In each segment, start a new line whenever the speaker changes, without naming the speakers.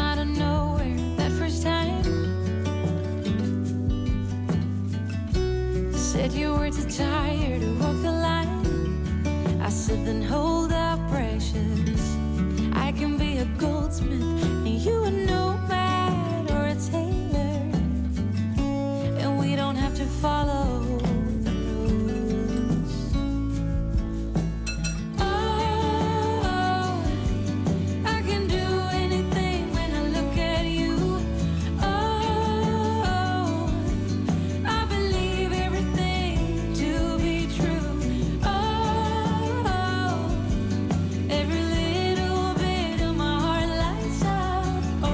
out of nowhere that first time. Said you were too tired to walk the line. I said then hold up, precious. I can be a goldsmith and you a nomad or a tailor, and we don't have to follow the rules. Oh, I can do anything when I look at you. Oh, I believe everything to be true. Oh, every little bit of my heart lights up.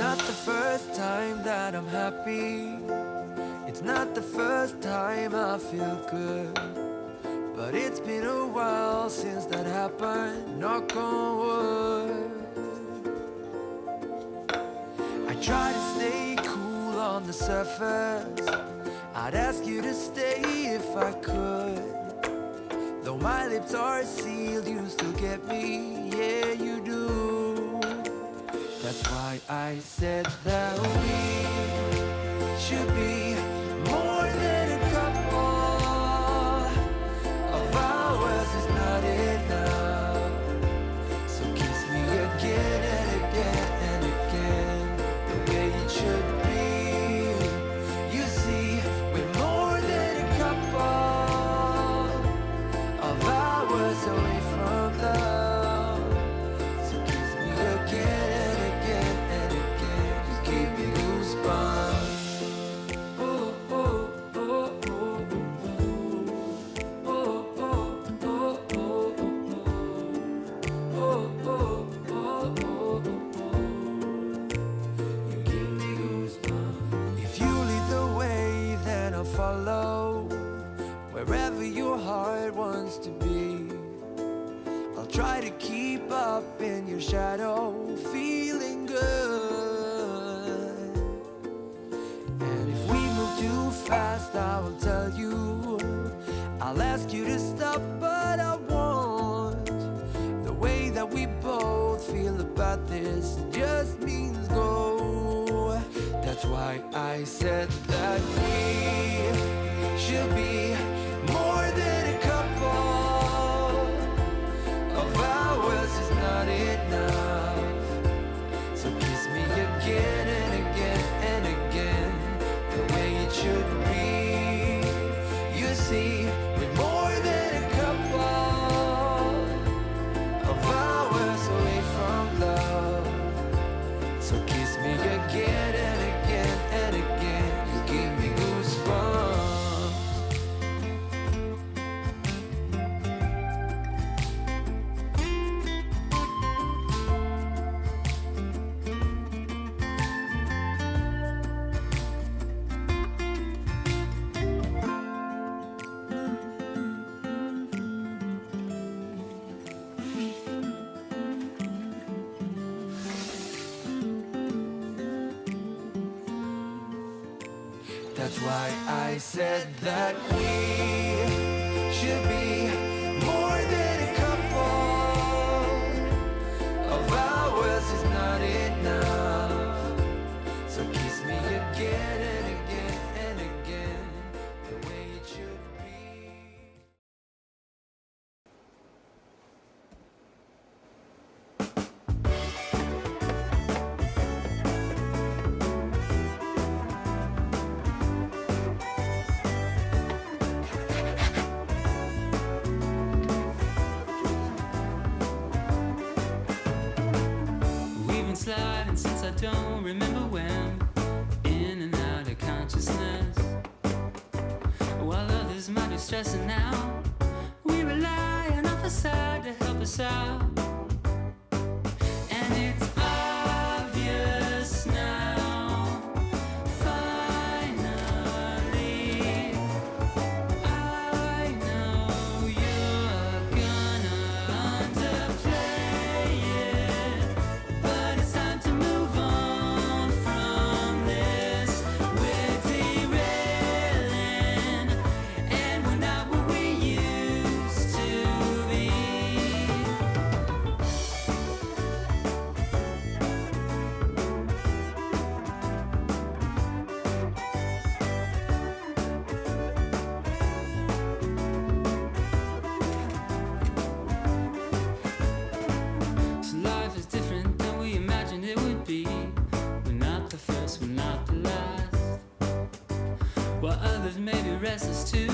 not the first time that I'm happy. It's not the first time I feel good. But it's been a while since that happened, knock on wood. I try to stay cool on the surface. I'd ask you to stay if I could. Though my lips are sealed, you still get me, yeah you do. That's why I said that we should be more than a couple. Of hours is not enough. So kiss me again and again and again, the way it should be. You see, we're more than a couple of hours away from love. So kiss me again and again and again, just give me goosebumps. Follow wherever your heart wants to be. I'll try to keep up in your shadow, feeling good. And if we move too fast, I will tell you. I'll ask you to stop, but I won't. The way that we both feel about this just means go. That's why I said that we should be more than a couple of hours is not enough. So kiss me again and again and again, the way it should be. You see, we're more than a couple of hours away from love. So kiss me again and again and again, just give me goosebumps. That's why I said that we should be more than a couple of hours is not enough. So kiss me again and again and again, the way it should be.
Sliding since I don't remember when, in and out of consciousness. While others might be stressing out, we rely on our facade to help us out. And it's obvious now, finally, I know you're gonna underplay it. But it's time to move on from this. We're derailing, and we're not what we used to be. So life is different than we imagined it would be. We're not the first, we're not the last. While others may be restless too,